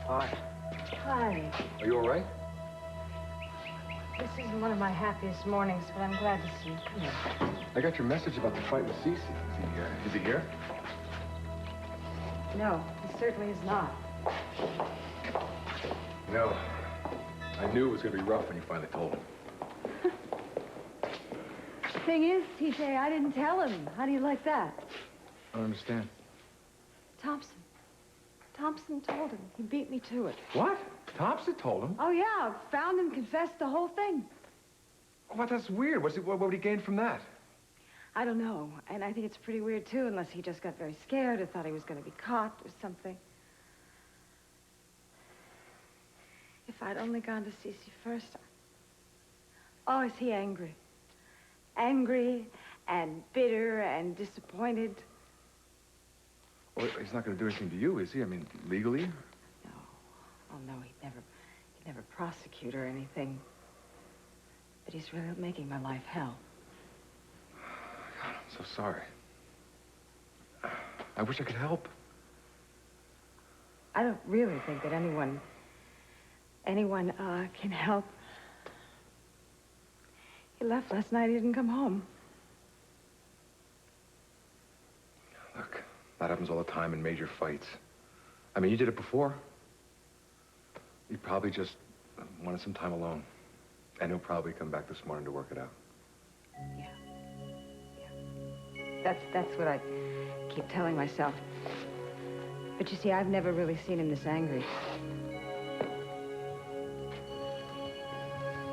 Hi. Hi. Are you all right? This isn't one of my happiest mornings, but I'm glad to see you. Come here. I got your message about the fight with СиСи. Is he here? No, he certainly is not. No. I knew it was going to be rough when you finally told him. The thing is, ТиДжей, I didn't tell him. How do you like that? I don't understand. Thompson told him. He beat me to it. What? Thompson told him? Oh, yeah. Found him, confessed the whole thing. What? That's weird. What would he gain from that? I don't know. And I think it's pretty weird, too, unless he just got very scared or thought he was going to be caught or something. If I'd only gone to СиСи first. Oh, is he angry? Angry and bitter and disappointed. Well, he's not going to do anything to you, is he? I mean, legally? No. Oh, no, he'd never prosecute or anything. But he's really making my life hell. God, I'm so sorry. I wish I could help. I don't really think that anyone can help. He left last night. He didn't come home. Look, that happens all the time in major fights. I mean, you did it before. He probably just wanted some time alone. And he'll probably come back this morning to work it out. Yeah. That's what I keep telling myself. But you see, I've never really seen him this angry.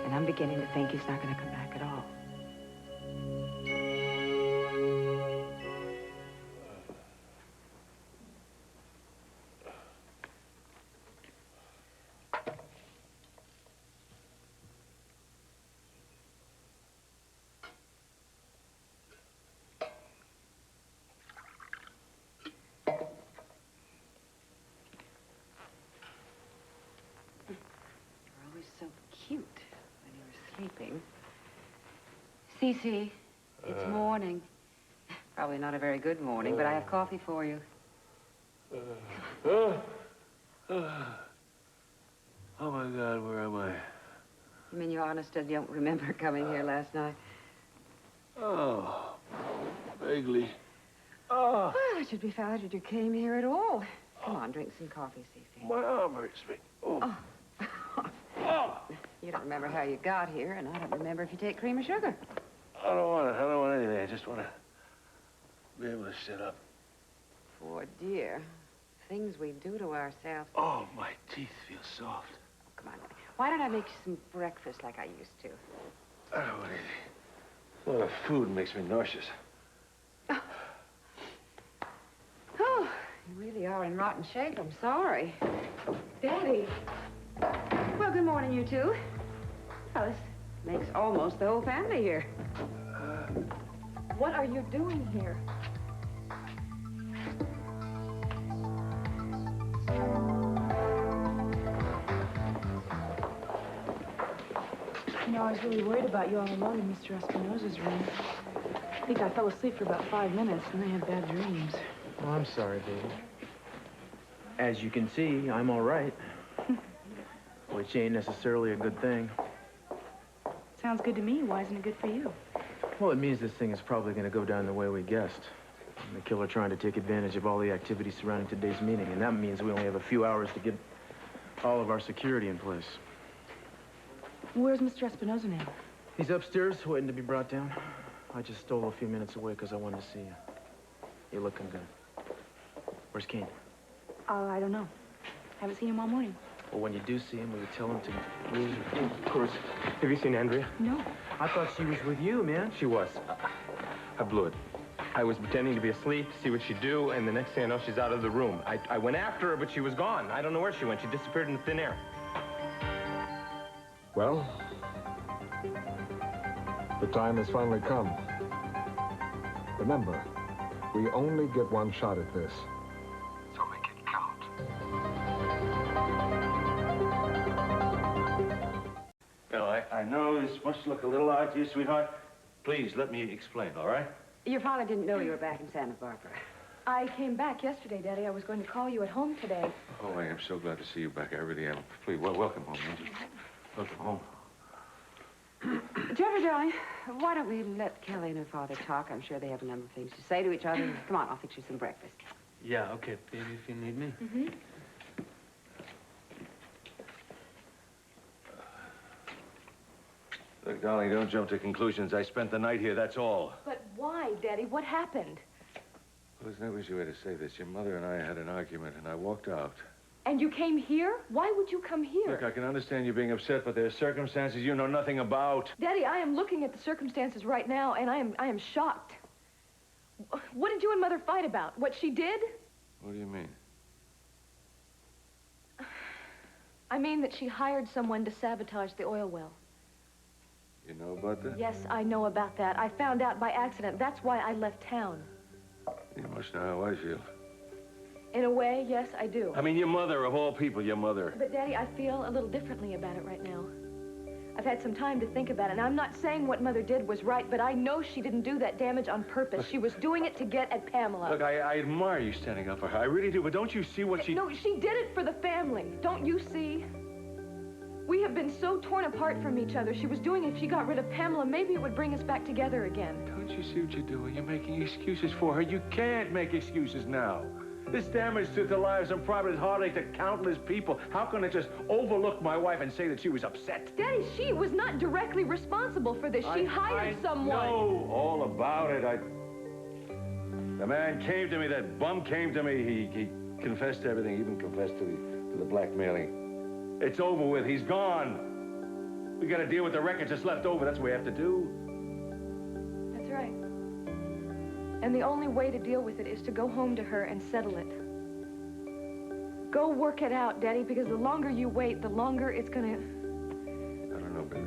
And I'm beginning to think he's not going to come back at all. So cute when you were sleeping. СиСи, it's morning. Probably not a very good morning, but I have coffee for you. Oh, my God, where am I? You mean you honestly don't remember coming here last night? Oh, vaguely. Oh. Well, it should be found that you came here at all. Come on, drink some coffee, СиСi. My arm hurts me. Oh. Oh. You don't remember how you got here, and I don't remember if you take cream or sugar. I don't want anything. I just want to be able to sit up. Poor dear. Things we do to ourselves. Oh, my teeth feel soft. Oh, come on. Why don't I make you some breakfast like I used to? I don't want anything. A lot of food makes me nauseous. Oh, you really are in rotten shape. I'm sorry. Daddy. Well, good morning, you two. Well, this makes almost the whole family here. What are you doing here? You know, I was really worried about you all alone in Mr. Espinosa's room. I think I fell asleep for about 5 minutes, and I had bad dreams. Oh, I'm sorry, baby. As you can see, I'm all right. Which ain't necessarily a good thing. Sounds good to me. Why isn't it good for you? Well, it means this thing is probably going to go down the way we guessed. The killer trying to take advantage of all the activity surrounding today's meeting, and that means we only have a few hours to get all of our security in place. Where's Mr. Espinosa now? He's upstairs waiting to be brought down. I just stole a few minutes away because I wanted to see you. You're looking good. Where's Kane? I don't know. Haven't seen him all morning. Well, when you do see him, will you tell him to... Cruz, have you seen Andrea? No. I thought she was with you, man. She was. I blew it. I was pretending to be asleep to see what she'd do, and the next thing I know, she's out of the room. I went after her, but she was gone. I don't know where she went. She disappeared in thin air. Well, the time has finally come. Remember, we only get one shot at this. So make it count. Well, I know this must look a little odd to you, sweetheart. Please, let me explain, all right? Your father didn't know you were back in Santa Barbara. I came back yesterday, Daddy. I was going to call you at home today. Oh, I am so glad to see you back. I really am. Please, welcome home, Angie. Welcome home. Jeffrey, darling, why don't we let Kelly and her father talk? I'm sure they have a number of things to say to each other. Come on, I'll fix you some breakfast. Yeah, okay, baby, if you need me. Mm-hmm. Look, darling, don't jump to conclusions. I spent the night here, that's all. But why, Daddy? What happened? Well, there's no easy way to say this. Your mother and I had an argument, and I walked out. And you came here? Why would you come here? Look, I can understand you being upset, but there are circumstances you know nothing about. Daddy, I am looking at the circumstances right now, and I am shocked. What did you and Mother fight about? What she did? What do you mean? I mean that she hired someone to sabotage the oil well. You know about that? Yes, I know about that. I found out by accident. That's why I left town. You must know how I feel. In a way, yes, I do. I mean, your mother, of all people, your mother. But, Daddy, I feel a little differently about it right now. I've had some time to think about it, and I'm not saying what Mother did was right, but I know she didn't do that damage on purpose. She was doing it to get at Pamela. Look, I admire you standing up for her. I really do, but don't you see what she... No, she did it for the family. Don't you see? We have been so torn apart from each other. She was doing it if she got rid of Pamela. Maybe it would bring us back together again. Don't you see what you're doing? You're making excuses for her. You can't make excuses now. This damage to the lives and property is heartache to countless people. How can I just overlook my wife and say that she was upset? Daddy, she was not directly responsible for this. She hired someone. I know all about it. The man came to me, that bum came to me. He confessed to everything, even confessed to the blackmailing. It's over with. He's gone. We got to deal with the wreckage that's left over. That's what we have to do. That's right. And the only way to deal with it is to go home to her and settle it. Go work it out, Daddy, because the longer you wait, the longer it's gonna... I don't know, baby.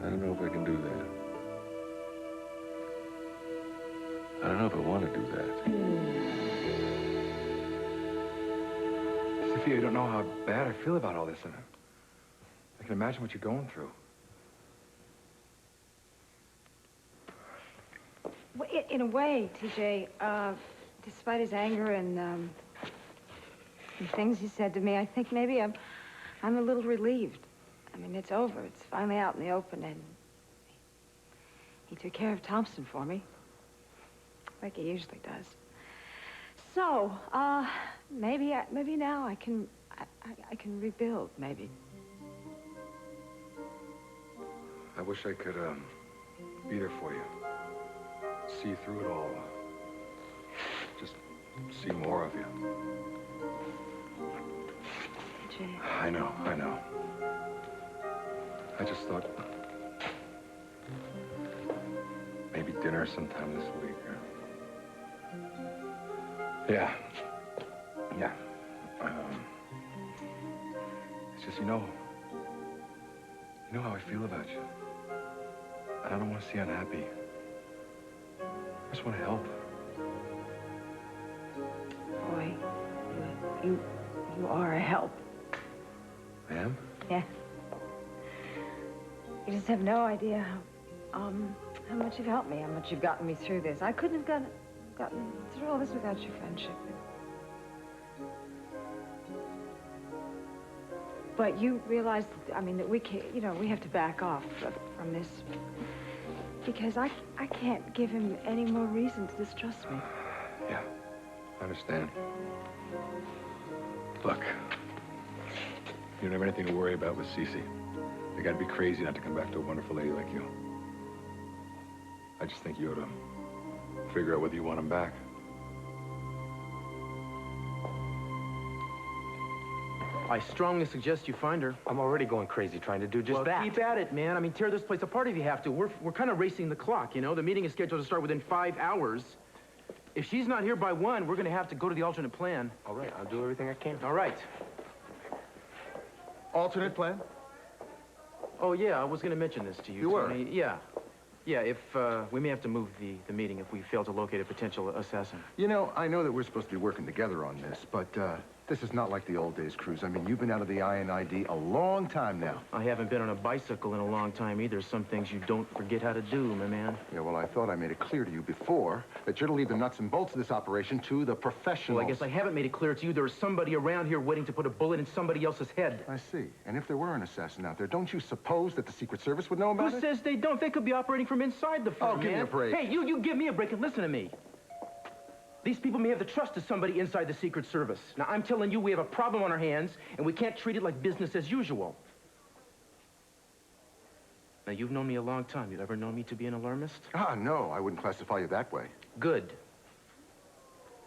I don't know if I can do that. I don't know if I want to do that. Sophia, you don't know how bad I feel about all this. And I can imagine what you're going through. Well, in a way, TJ, despite his anger and the things he said to me, I think maybe I'm a little relieved. I mean, it's over. It's finally out in the open, and he took care of Thompson for me, like he usually does. So, maybe now I can rebuild, maybe. I wish I could be there for you. See through it all. Just see more of you. Jay. I know. I just thought maybe dinner sometime this week. Yeah. It's just, you know how I feel about you. And I don't want to see you unhappy. I just want to help. Boy, you are a help. I am? Yeah. You just have no idea how much you've helped me, how much you've gotten me through this. I couldn't have gotten through all this without your friendship. But you realize, I mean, that we can't, we have to back off from this. Because I can't give him any more reason to distrust me. Yeah, I understand. Look, you don't have anything to worry about with СиСи. You gotta be crazy not to come back to a wonderful lady like you. I just think you ought to figure out whether you want him back. I strongly suggest you find her. I'm already going crazy trying to do just that. Keep at it, man. I mean, tear this place apart if you have to. We're kind of racing the clock, you know? The meeting is scheduled to start within 5 hours. If she's not here by 1, we're going to have to go to the alternate plan. All right, I'll do everything I can. All right. Alternate plan? Oh, yeah, I was going to mention this to you, You were? Tony. Yeah. Yeah, if, we may have to move the meeting if we fail to locate a potential assassin. You know, I know that we're supposed to be working together on this, but, This is not like the old days, Cruz. I mean, you've been out of the INID a long time now. I haven't been on a bicycle in a long time either. Some things you don't forget how to do, my man. Yeah, well, I thought I made it clear to you before that you're to leave the nuts and bolts of this operation to the professionals. Well, I guess I haven't made it clear to you. There's somebody around here waiting to put a bullet in somebody else's head. I see. And if there were an assassin out there, don't you suppose that the Secret Service would know about it? Who says they don't? They could be operating from inside the firm, Oh, give me a break. Hey, you give me a break and listen to me. These people may have the trust of somebody inside the Secret Service. Now, I'm telling you, we have a problem on our hands, and we can't treat it like business as usual. Now, you've known me a long time. You've ever known me to be an alarmist? Ah, no, I wouldn't classify you that way. Good.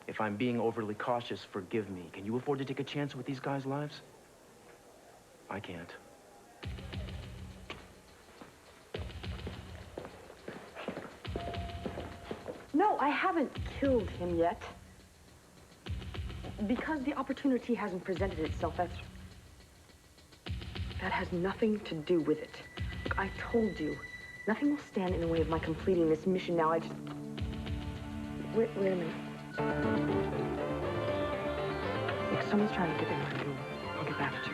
If I'm being overly cautious, forgive me. Can you afford to take a chance with these guys' lives? I can't. No, I haven't killed him yet. Because the opportunity hasn't presented itself, that has nothing to do with it. Look, I told you, nothing will stand in the way of my completing this mission now. I just... Wait a minute. Look, someone's trying to get in my room. I'll get back at you.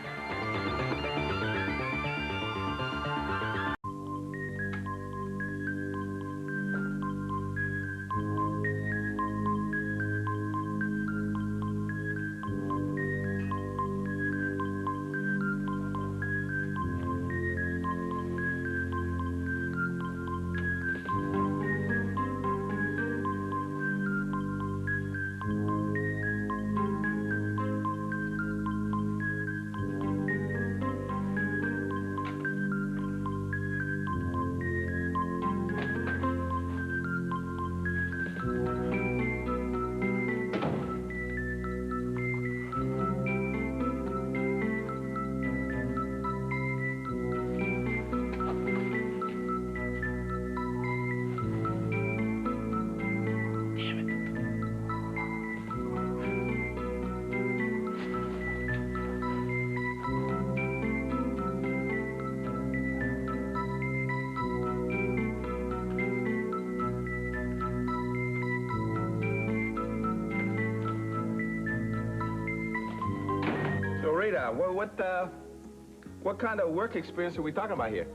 What kind of work experience are we talking about here?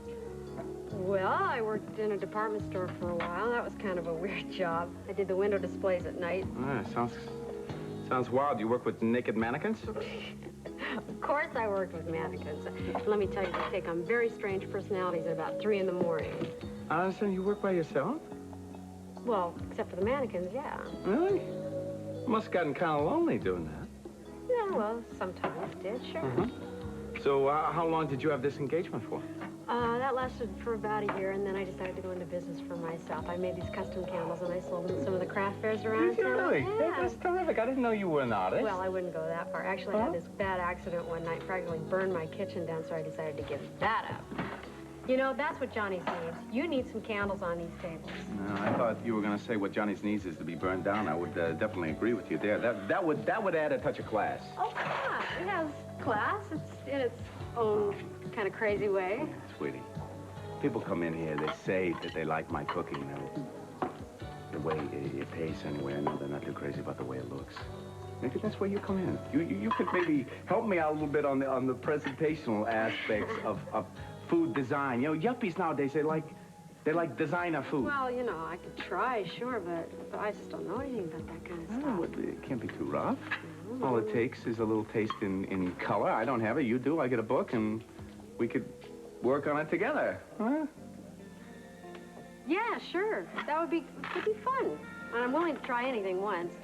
Well, I worked in a department store for a while. That was kind of a weird job. I did the window displays at night. Sounds wild. You work with naked mannequins? Of course I worked with mannequins. Let me tell you, they take on very strange personalities at about 3 in the morning. I understand you work by yourself? Well, except for the mannequins, yeah. Really? Must have gotten kind of lonely doing that. Yeah, well, sometimes did, sure. So how long did you have this engagement for? That lasted for about a year, and then I decided to go into business for myself. I made these custom candles, and I sold them at some of the craft fairs around town. Really? Yeah. That's terrific. I didn't know you were an artist. Well, I wouldn't go that far. Actually, I had this bad accident one night, practically burned my kitchen down, so I decided to give that up. You know, that's what Johnny's needs. You need some candles on these tables. No, I thought you were going to say what Johnny's needs is to be burned down. I would definitely agree with you there. That would add a touch of class. Oh, come on. It has class. It's in its own kind of crazy way. Sweetie, people come in here, they say that they like my cooking. The way it tastes anyway. I know they're not too crazy about the way it looks. Maybe that's where you come in. You could maybe help me out a little bit on the presentational aspects of food design. You know, yuppies nowadays, they like designer food. Well, you know, I could try, sure, but I just don't know anything about that kind of stuff. Well, it can't be too rough. All it takes is a little taste in color. I don't have it. You do. I get a book, and we could work on it together. Huh? Yeah, sure. That would be fun. And I'm willing to try anything once.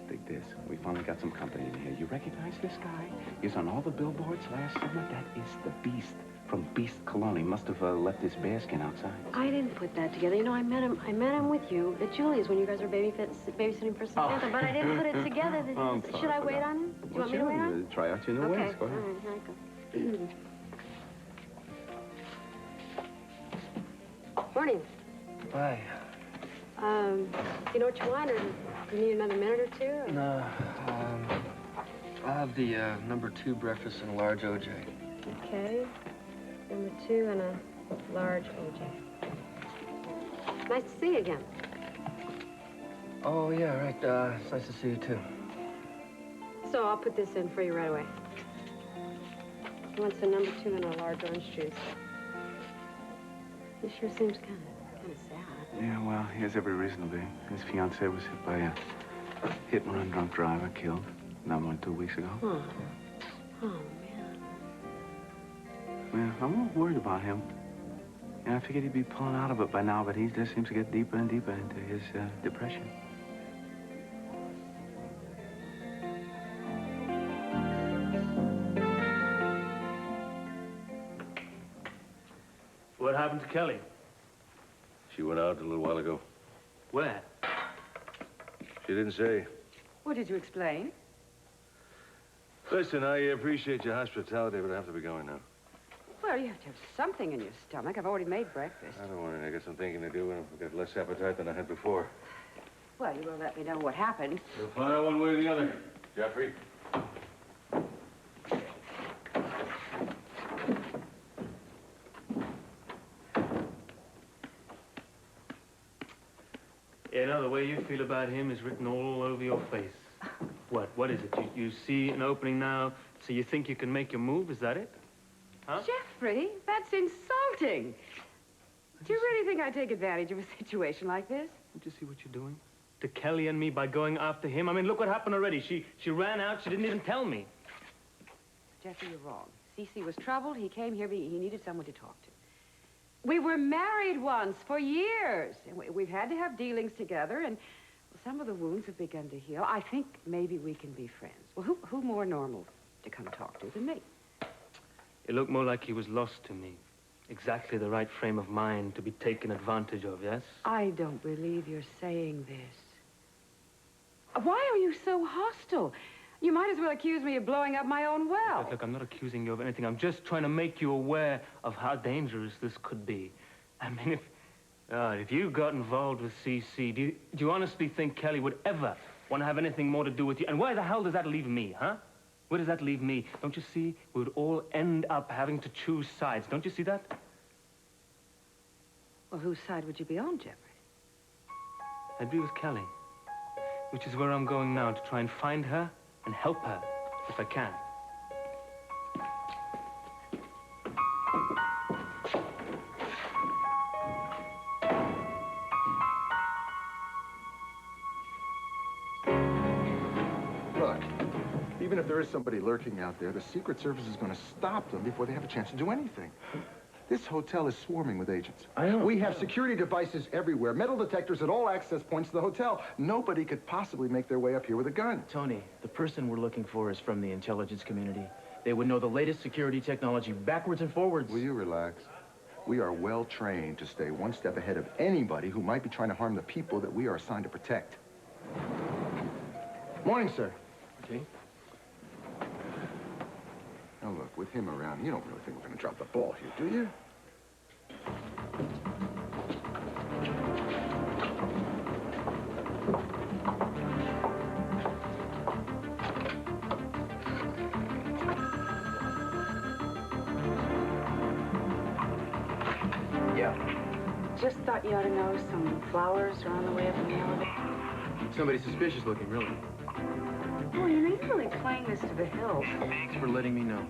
Dig this. We finally got some company in here. You recognize this guy? He's on all the billboards last summer. That is the Beast from Beast Cologne. He must have left his bearskin outside. I didn't put that together. You know, I met him with you at Julie's when you guys were babysitting for Samantha, but I didn't put it together. Should I wait on him? Do you want me to wait on him? Try out your new ways. Go ahead. All right, here I go. Morning. Hi. Do you know what you want, or do you need another minute or two? No, I'll have the number 2 breakfast and a large OJ. Okay. Number 2 and a large OJ. Nice to see you again. Oh, yeah, right. It's nice to see you, too. So I'll put this in for you right away. He wants a number 2 and a large orange juice. He sure seems kind of sad. Yeah, well, he has every reason to be. His fiancée was hit by a hit-and-run drunk driver, killed not more than 2 weeks ago. Oh. Oh, man. Well, I'm a little worried about him. And I figured he'd be pulling out of it by now, but he just seems to get deeper and deeper into his depression. What happened to Kelly? She went out a little while ago. Where? She didn't say. What did you explain? Listen, I appreciate your hospitality, but I have to be going now. Well, you have to have something in your stomach. I've already made breakfast. I don't want to. I got some thinking to do, and I've got less appetite than I had before. Well, you will let me know what happened. We'll find out one way or the other. Jeffrey? You know, the way you feel about him is written all over your face. What is it? You see an opening now, so you think you can make your move? Is that it? Huh? Jeffrey, that's insulting. Do you really think I'd take advantage of a situation like this? Don't you see what you're doing? To Kelly and me by going after him? I mean, look what happened already. She ran out. She didn't even tell me. Jeffrey, you're wrong. СиСи was troubled. He came here. He needed someone to talk to. We were married once for years. And we've had to have dealings together, and some of the wounds have begun to heal. I think maybe we can be friends. Well, who more normal to come talk to than me? It looked more like he was lost to me. Exactly the right frame of mind to be taken advantage of, yes? I don't believe you're saying this. Why are you so hostile? You might as well accuse me of blowing up my own well. Look, I'm not accusing you of anything. I'm just trying to make you aware of how dangerous this could be. I mean, if you got involved with СиСи, do you honestly think Kelly would ever want to have anything more to do with you? And where the hell does that leave me, huh? Where does that leave me? Don't you see? We would all end up having to choose sides. Don't you see that? Well, whose side would you be on, Jeffrey? I'd be with Kelly, which is where I'm going now, to try and find her and help her, if I can. Look, even if there is somebody lurking out there, the Secret Service is going to stop them before they have a chance to do anything. This hotel is swarming with agents. We have security devices everywhere, metal detectors at all access points to the hotel. Nobody could possibly make their way up here with a gun. Tony, the person we're looking for is from the intelligence community. They would know the latest security technology backwards and forwards. Will you relax? We are well trained to stay one step ahead of anybody who might be trying to harm the people that we are assigned to protect. Morning, sir. Okay. Now, look, with him around, you don't really think we're going to drop the ball here, do you? Yeah. Just thought you ought to know some flowers are on the way up in the elevator. Somebody suspicious looking, really. Oh, you're really playing this to the hilt. Thanks for letting me know.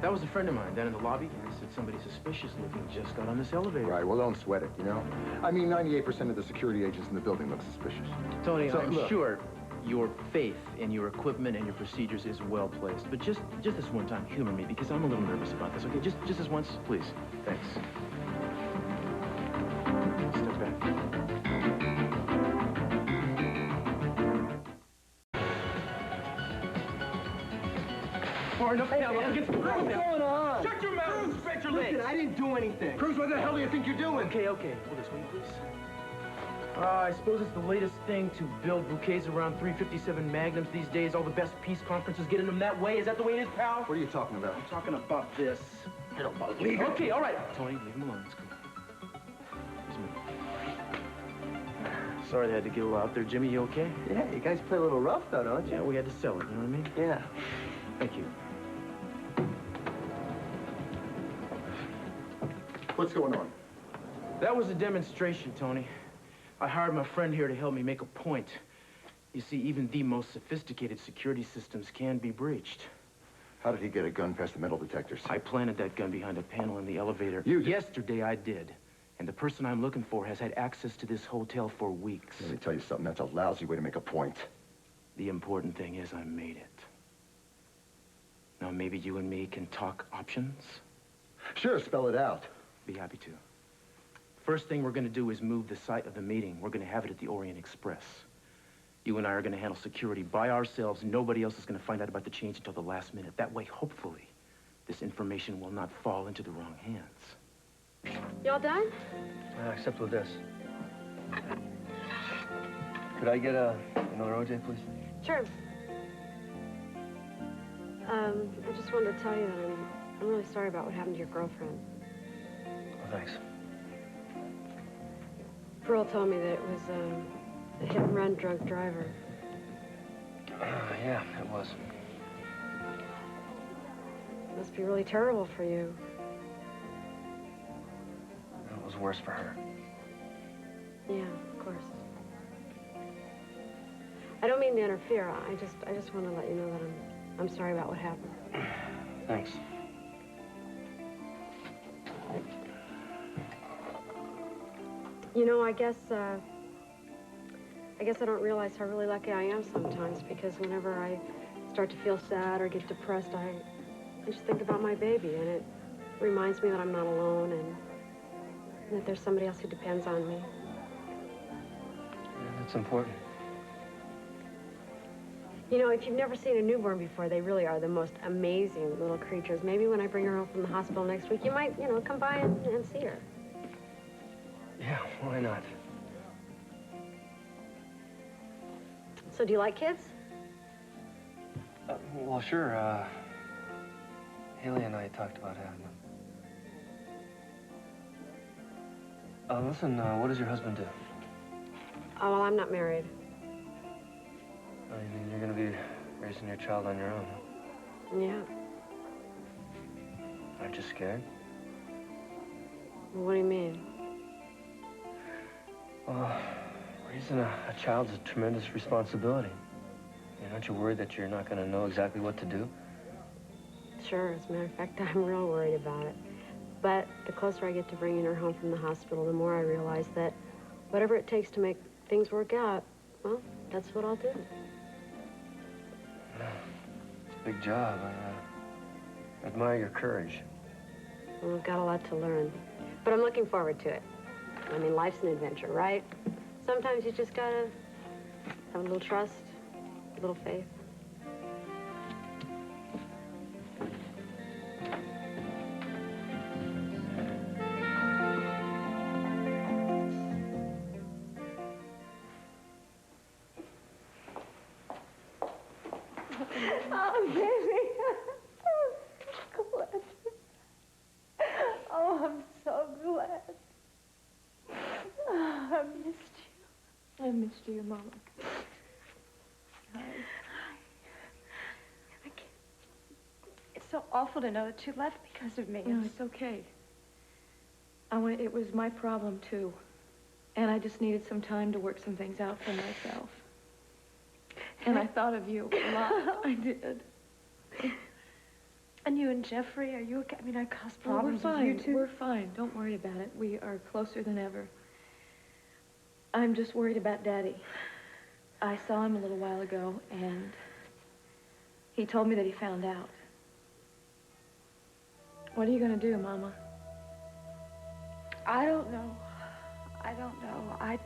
That was a friend of mine down in the lobby. He said somebody suspicious looking just got on this elevator. Right, well, don't sweat it, you know? I mean, 98% of the security agents in the building look suspicious. Tony, So, I'm look. sure your faith in your equipment and your procedures is well placed. But just this one time, humor me, because I'm a little nervous about this, okay? Just this once, please. Thanks. Step back. What's going on? Shut your mouth, Inspector Listen, I didn't do anything. Cruz, what the hell do you think you're doing? Okay. Hold this, will you, please? I suppose it's the latest thing to build bouquets around 357 Magnums these days. All the best peace conferences getting them that way. Is that the way it is, pal? What are you talking about? I'm talking about this. I don't believe it. Okay, all right. Tony, leave him alone. It's cool. Here's me. Sorry they had to get a little out there. Jimmy, you okay? Yeah, you guys play a little rough, though, don't you? Yeah, we had to sell it, you know what I mean? Yeah. Thank you. What's going on? That was a demonstration, Tony. I hired my friend here to help me make a point. You see, even the most sophisticated security systems can be breached. How did he get a gun past the metal detectors? I planted that gun behind a panel in the elevator. You did? Yesterday, I did. And the person I'm looking for has had access to this hotel for weeks. Let me tell you something. That's a lousy way to make a point. The important thing is I made it. Now, maybe you and me can talk options? Sure, spell it out. Be happy to. First thing we're going to do is move the site of the meeting. We're going to have it at the Orient Express. You and I are going to handle security by ourselves. Nobody else is going to find out about the change until the last minute. That way, hopefully, this information will not fall into the wrong hands. Y'all done? Except with this. Could I get another OJ, please? Sure. I just wanted to tell you that I'm really sorry about what happened to your girlfriend. Oh, thanks. Pearl told me that it was a hit-and-run drunk driver. Yeah, it was. Must be really terrible for you. It was worse for her. Yeah, of course. I don't mean to interfere. I just want to let you know that I'm sorry about what happened. Thanks. You know, I guess I don't realize how really lucky I am sometimes, because whenever I start to feel sad or get depressed, I just think about my baby, and it reminds me that I'm not alone and that there's somebody else who depends on me. Yeah, that's important. You know, if you've never seen a newborn before, they really are the most amazing little creatures. Maybe when I bring her home from the hospital next week, you might, come by and see her. Yeah, why not? So do you like kids? Well, sure. Haley and I talked about having them. Listen, what does your husband do? Oh, well, I'm not married. Oh, you mean you're gonna be raising your child on your own, huh? Yeah. Aren't you scared? Well, what do you mean? Well, raising a child's a tremendous responsibility. Aren't you worried that you're not gonna know exactly what to do? Sure, as a matter of fact, I'm real worried about it. But the closer I get to bringing her home from the hospital, the more I realize that whatever it takes to make things work out, well, that's what I'll do. It's a big job. I admire your courage. Well, I've got a lot to learn, but I'm looking forward to it. I mean, life's an adventure, right? Sometimes you just gotta have a little trust, a little faith. Oh, baby. I'm glad. Oh, I'm so glad. Oh, I missed you. I missed you, Mama. Hi. It's so awful to know that you left because of me. No, it's okay. It was my problem, too. And I just needed some time to work some things out for myself. And I thought of you a lot. I did. And you and Jeffrey, are you okay? I mean, I caused Well, problems we're with fine. you two. We're fine. Don't worry about it. We are closer than ever. I'm just worried about Daddy. I saw him a little while ago, and he told me that he found out. What are you going to do, Mama? I don't know. I don't know. I'm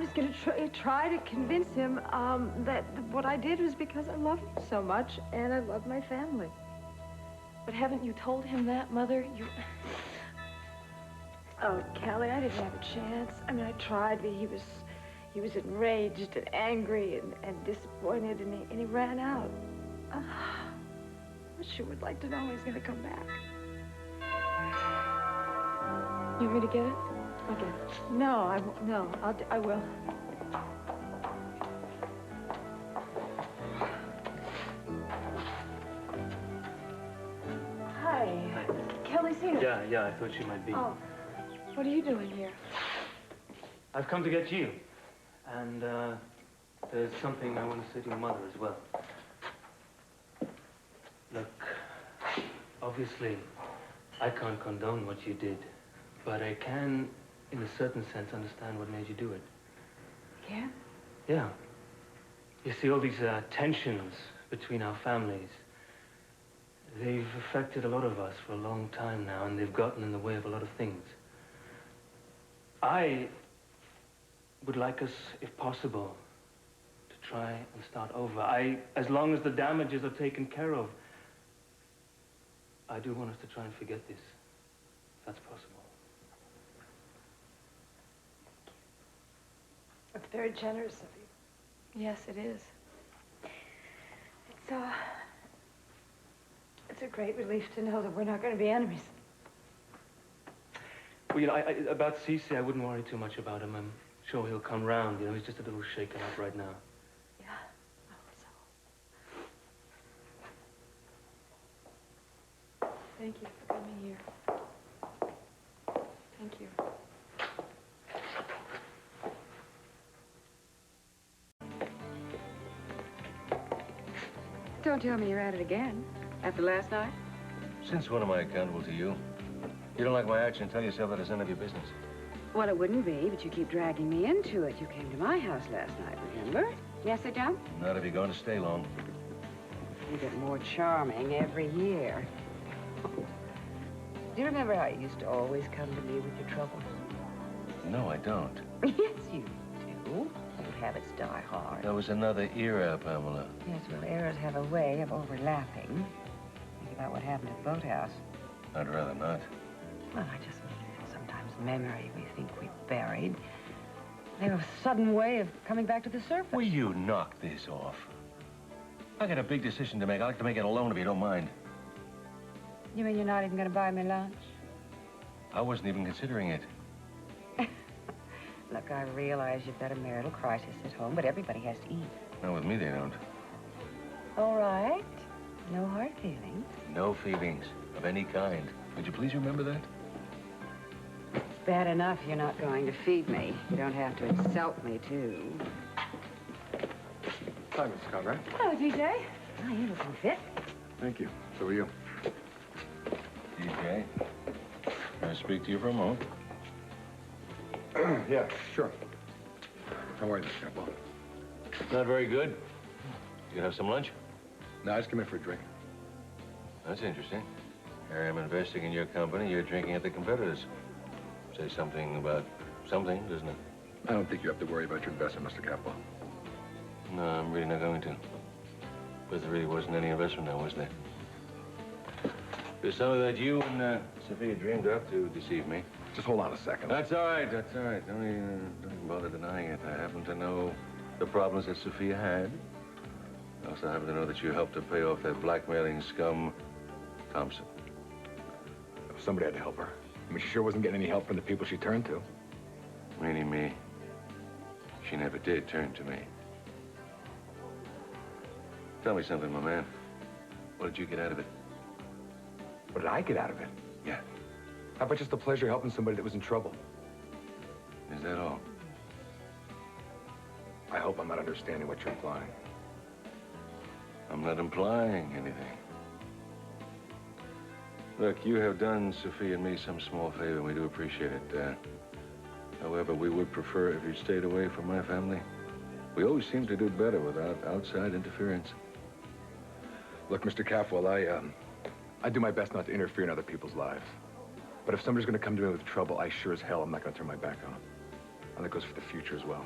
just gonna try to convince him that what I did was because I love him so much and I love my family. But haven't you told him that, Mother? Oh, Kelly, I didn't have a chance. I mean, I tried, but he was enraged and angry and disappointed, and he ran out. I sure would like to know when he's gonna come back. You want me to get it? Okay. No, I will. Hi. Kelly's here. Yeah, I thought she might be. Oh, what are you doing here? I've come to get you. And there's something I want to say to your mother as well. Look, obviously, I can't condone what you did, but I can, in a certain sense, understand what made you do it. Yeah? Yeah. You see, all these tensions between our families, they've affected a lot of us for a long time now, and they've gotten in the way of a lot of things. I would like us, if possible, to try and start over. As long as the damages are taken care of, I do want us to try and forget this, if that's possible. That's very generous of you. Yes, it is. It's a great relief to know that we're not going to be enemies. Well, you know, about СиСи, I wouldn't worry too much about him. I'm sure he'll come round. You know, he's just a little shaken up right now. Yeah, I hope so. Thank you for coming here. Thank you. Don't tell me you're at it again. After last night? Since when am I accountable to you? You don't like my action, tell yourself that it's none of your business. Well, it wouldn't be, but you keep dragging me into it. You came to my house last night, remember? Yes, Sir John? Not if you're going to stay long. You get more charming every year. Do you remember how you used to always come to me with your troubles? No, I don't. Yes, you do. Old habits die hard. That was another era, Pamela. Yes, well, eras have a way of overlapping. Think about what happened at the boathouse. I'd rather not. Well, I just mean that sometimes memory we think we buried. They have a sudden way of coming back to the surface. Will you knock this off? I got a big decision to make. I'd like to make it alone if you don't mind. You mean you're not even going to buy me lunch? I wasn't even considering it. Look, I realize you've got a marital crisis at home, but everybody has to eat. No, with me they don't. All right. No hard feelings. No feelings of any kind. Would you please remember that? It's bad enough you're not going to feed me. You don't have to insult me, too. Hi, Mrs. Conrad. Hello, ТиДжей. Oh, you're looking fit. Thank you. So are you. ТиДжей, can I speak to you for a moment? Yeah, sure. How are you, Mr. Campbell? Not very good. You have some lunch? No, I just came in for a drink. That's interesting. Here I am investing in your company. You're drinking at the competitors. Say something about something, doesn't it? I don't think you have to worry about your investment, Mr. Campbell. No, I'm really not going to. But there really wasn't any investment now, was there? There's some of that you and Sophia dreamed up to deceive me. Just hold on a second. That's all right, that's all right. Don't even bother denying it. I happen to know the problems that Sophia had. I also happen to know that you helped her pay off that blackmailing scum, Thompson. Somebody had to help her. I mean, she sure wasn't getting any help from the people she turned to. Meaning me. She never did turn to me. Tell me something, my man. What did you get out of it? What did I get out of it? Yeah. How about just the pleasure of helping somebody that was in trouble? Is that all? I hope I'm not understanding what you're implying. I'm not implying anything. Look, you have done Sophia and me some small favor, and we do appreciate it. However, we would prefer if you stayed away from my family. We always seem to do better without outside interference. Look, Mr. Caffwell, I do my best not to interfere in other people's lives. But if somebody's going to come to me with trouble, I sure as hell am not going to turn my back on them. And that goes for the future as well.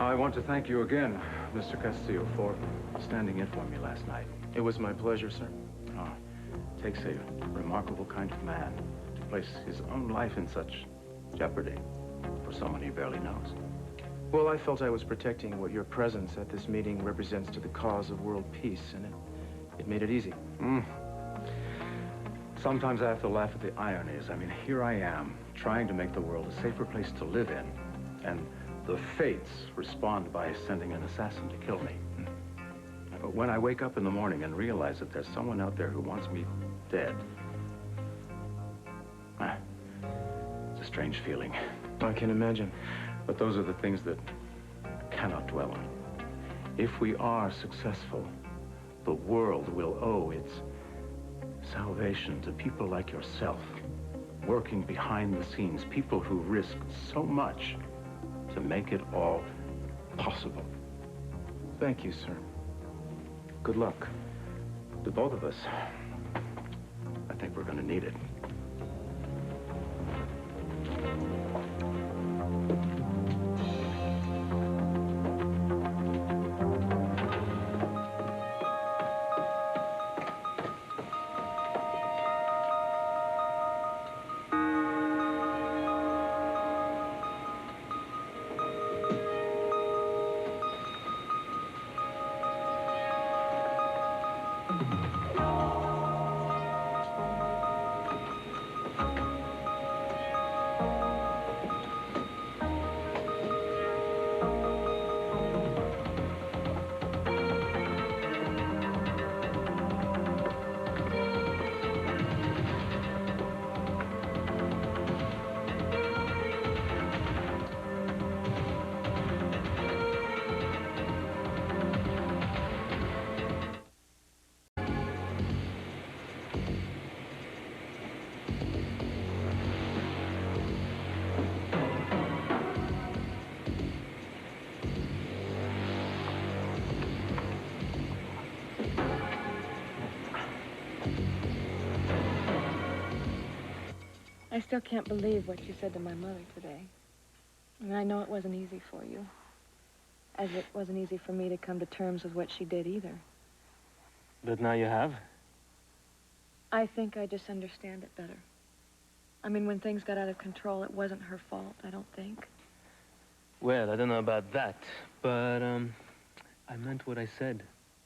I want to thank you again, Mr. Castillo, for standing in for me last night. It was my pleasure, sir. Oh, it takes a remarkable kind of man to place his own life in such jeopardy for someone he barely knows. Well, I felt I was protecting what your presence at this meeting represents to the cause of world peace, and it made it easy. Sometimes I have to laugh at the ironies. I mean, here I am, trying to make the world a safer place to live in, and The fates respond by sending an assassin to kill me. When I wake up in the morning and realize that there's someone out there who wants me dead, it's a strange feeling. I can imagine. But those are the things that I cannot dwell on. If we are successful, the world will owe its salvation to people like yourself, working behind the scenes, people who risk so much to make it all possible. Thank you, sir. Good luck. To both of us. I think we're gonna need it. I still can't believe what you said to my mother today. And I know it wasn't easy for you. As it wasn't easy for me to come to terms with what she did either. But now you have? I think I just understand it better. I mean, when things got out of control, it wasn't her fault, I don't think. Well, I don't know about that, but, I meant what I said.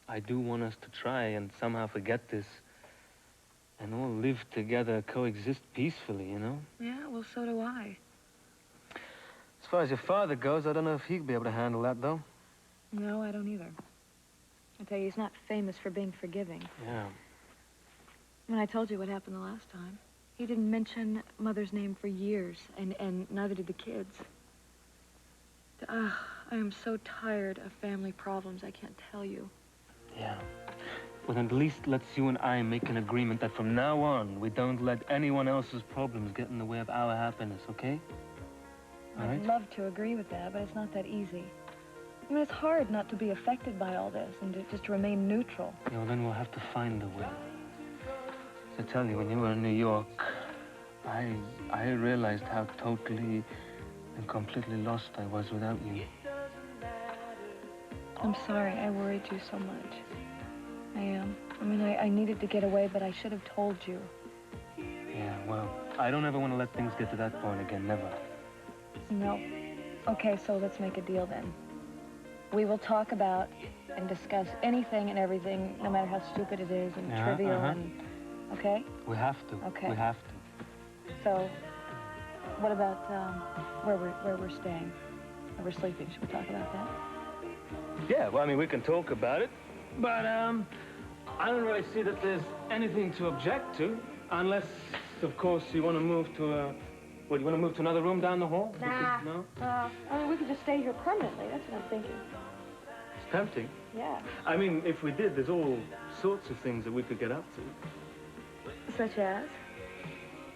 I do want us to try and somehow forget this and all live together, coexist peacefully, you know? Yeah, well, so do I. As far as your father goes, I don't know if he'd be able to handle that, though. No, I don't either. I tell you, he's not famous for being forgiving. Yeah. When I told you what happened the last time, he didn't mention Mother's name for years, and neither did the kids. I am so tired of family problems, I can't tell you. Yeah. Well, at least let's you and I make an agreement that from now on, we don't let anyone else's problems get in the way of our happiness, okay? All right? I'd love to agree with that, but it's not that easy. I mean, it's hard not to be affected by all this and to just remain neutral. Yeah, well, then we'll have to find a way. So I tell you, when you were in New York, I realized how totally and completely lost I was without you. I'm sorry I worried you so much. I am. I mean, I needed to get away, but I should have told you. Yeah, well, I don't ever want to let things get to that point again, never. No. Okay, so let's make a deal then. We will talk about and discuss anything and everything, no matter how stupid it is and trivial and... Okay? We have to. Okay. We have to. So, what about where we're staying? Where we're sleeping? Should we talk about that? Yeah, well, I mean, we can talk about it, but I don't really see that there's anything to object to, unless, of course, you want to move to a... What, you want to move to another room down the hall? Nah. No? I mean, we could just stay here permanently. That's what I'm thinking. It's tempting. Yeah. I mean, if we did, there's all sorts of things that we could get up to. Such as?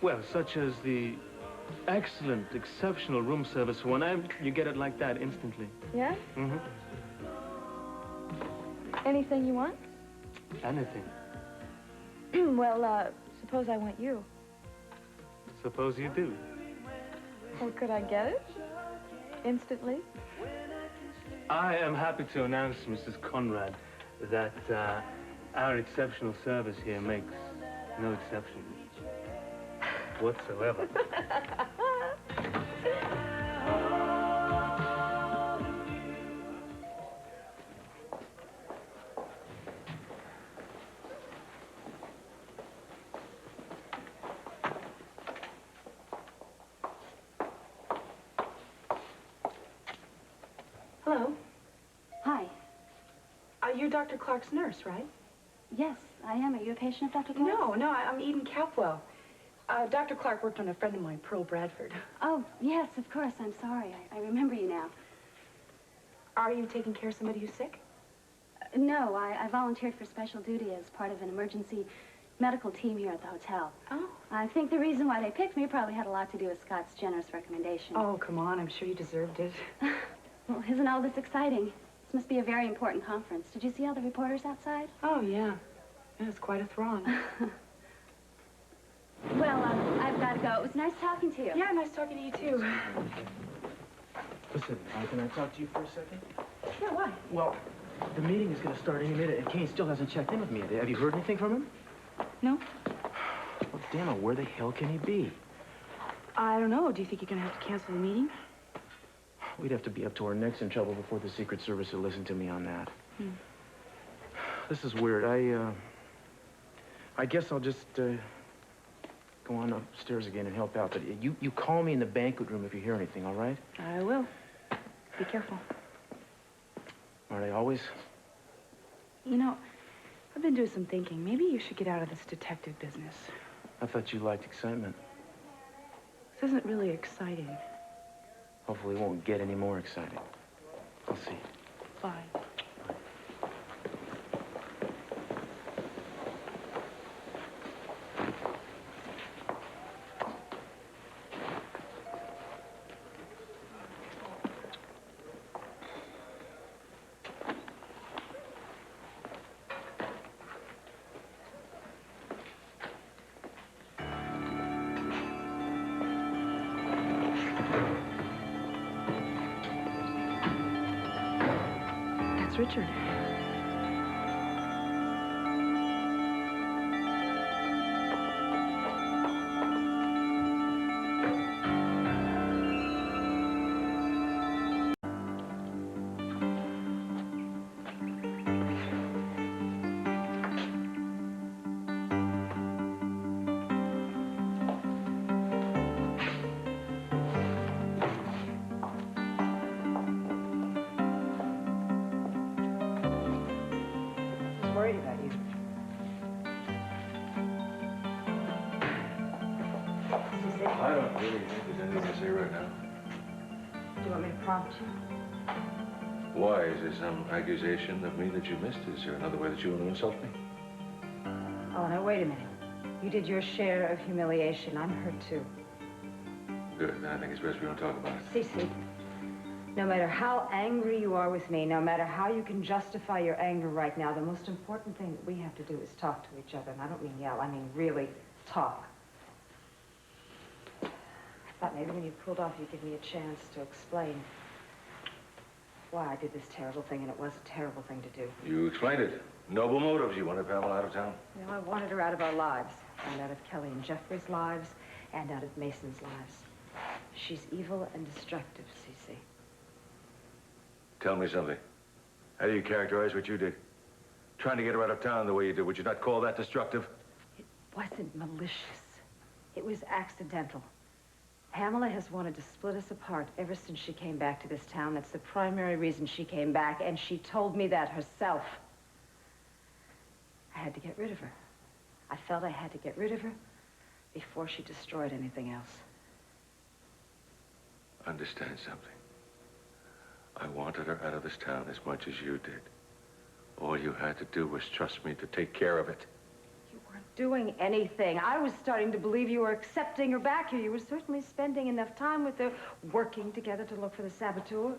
Well, such as the excellent, exceptional room service for one night. You get it like that instantly. Yeah? Mm-hmm. Anything you want? Anything. Well, suppose I want you. Suppose you do. Well, could I get it? Instantly? I am happy to announce, Mrs. Conrad, that our exceptional service here makes no exception whatsoever. Dr. Clark's nurse, right? Yes, I am. Are you a patient of Dr. Clark? No, I'm Eden Capwell. Dr. Clark worked on a friend of mine, Pearl Bradford. Oh, yes, of course. I'm sorry. I remember you now. Are you taking care of somebody who's sick? No, I volunteered for special duty as part of an emergency medical team here at the hotel. Oh. I think the reason why they picked me probably had a lot to do with Scott's generous recommendation. Oh, come on. I'm sure you deserved it. Well, isn't all this exciting? This must be a very important conference. Did you see all the reporters outside? Oh, yeah. Yeah, it's quite a throng. Well, I've got to go. It was nice talking to you. Yeah, nice talking to you, too. Listen, can I talk to you for a second? Yeah, why? Well, the meeting is going to start any minute, and Kane still hasn't checked in with me. Have you heard anything from him? No. Well, damn it, where the hell can he be? I don't know. Do you think you're going to have to cancel the meeting? We'd have to be up to our necks in trouble before the Secret Service would listen to me on that. This is weird. I guess I'll just go on upstairs again and help out. But you call me in the banquet room if you hear anything, all right? I will. Be careful. Are they always? You know, I've been doing some thinking. Maybe you should get out of this detective business. I thought you liked excitement. This isn't really exciting. Hopefully it won't get any more exciting. I'll see. Bye. Richard. Worried about you. I don't really think there's anything to say right now. Do you want me to prompt you? Why? Is there some accusation of me that you missed? Is there another way that you want to insult me? Oh, no, wait a minute. You did your share of humiliation. I'm hurt, too. Good. Then I think it's best we don't talk about it. СиСи, no matter how angry you are with me, no matter how you can justify your anger right now, the most important thing that we have to do is talk to each other. And I don't mean yell, I mean really talk. I thought maybe when you pulled off, you'd give me a chance to explain why I did this terrible thing, and it was a terrible thing to do. You explained it. Noble motives. You wanted Pamela out of town. You know, I wanted her out of our lives, and out of Kelly and Jeffrey's lives, and out of Mason's lives. She's evil and destructive, СиСи. Tell me something. How do you characterize what you did? Trying to get her out of town the way you did, would you not call that destructive? It wasn't malicious. It was accidental. Pamela has wanted to split us apart ever since she came back to this town. That's the primary reason she came back, and she told me that herself. I had to get rid of her. I felt I had to get rid of her before she destroyed anything else. Understand something. I wanted her out of this town as much as you did. All you had to do was trust me to take care of it. You weren't doing anything. I was starting to believe you were accepting her back here. You were certainly spending enough time with her, working together to look for the saboteur.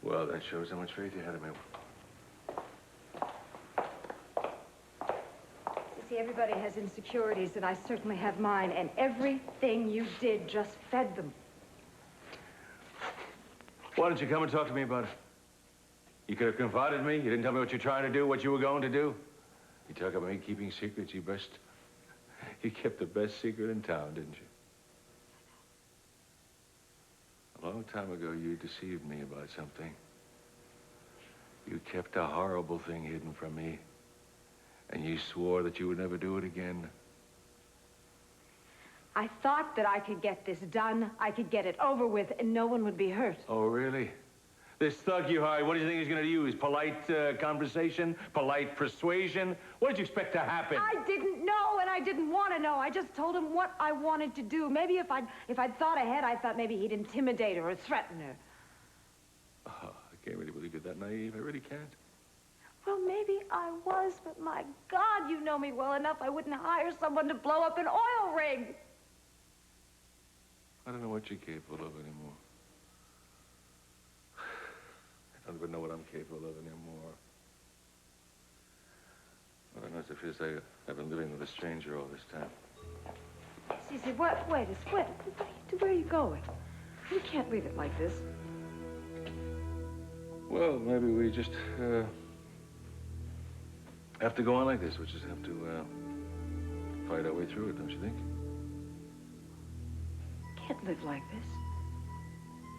Well, that shows how much faith you had in me. You see, everybody has insecurities, and I certainly have mine, and everything you did just fed them. Why don't you come and talk to me about it? You could have confided in me. You didn't tell me what you're trying to do, what you were going to do. You talk about me keeping secrets. You kept the best secret in town, didn't you? A long time ago, you deceived me about something. You kept a horrible thing hidden from me. And you swore that you would never do it again. I thought that I could get this done, I could get it over with, and no one would be hurt. Oh, really? This thug you hired, what do you think he's going to use? Polite conversation? Polite persuasion? What did you expect to happen? I didn't know, and I didn't want to know. I just told him what I wanted to do. Maybe if I'd thought ahead, I thought maybe he'd intimidate her or threaten her. Oh, I can't really believe you're that naive. I really can't. Well, maybe I was, but my God, you know me well enough. I wouldn't hire someone to blow up an oil rig. I don't know what you're capable of anymore. I don't even know what I'm capable of anymore. All I know, Sophia, I've been living with a stranger all this time. СиСи, wait, where are you going? You can't leave it like this. Well, maybe we just, have to go on like this. We just have to, fight our way through it, don't you think? Can't live like this.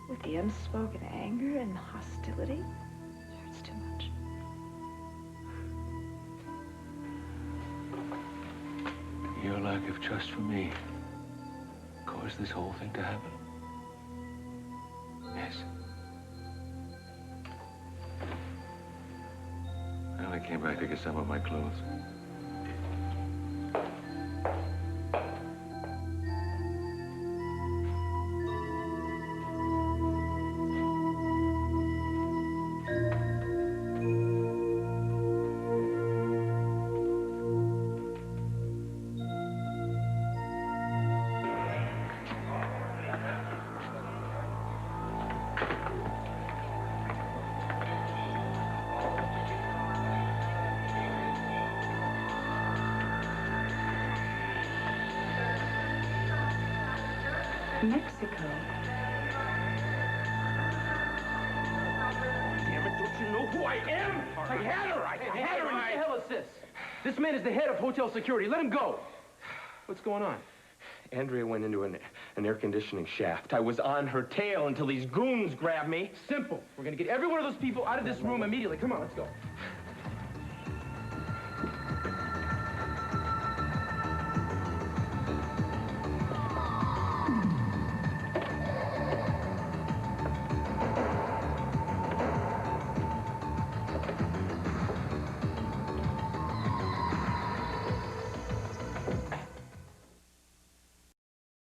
With the unspoken anger and hostility. It hurts too much. Your lack of trust for me caused this whole thing to happen. Yes. I only came back to get some of my clothes. Mexico. Damn it, don't you know who I am? I had her! I had her! What the hell is this? This man is the head of hotel security. Let him go. What's going on? Andrea went into an air conditioning shaft. I was on her tail until these goons grabbed me. Simple. We're gonna get every one of those people out of this room immediately. Come on, let's go.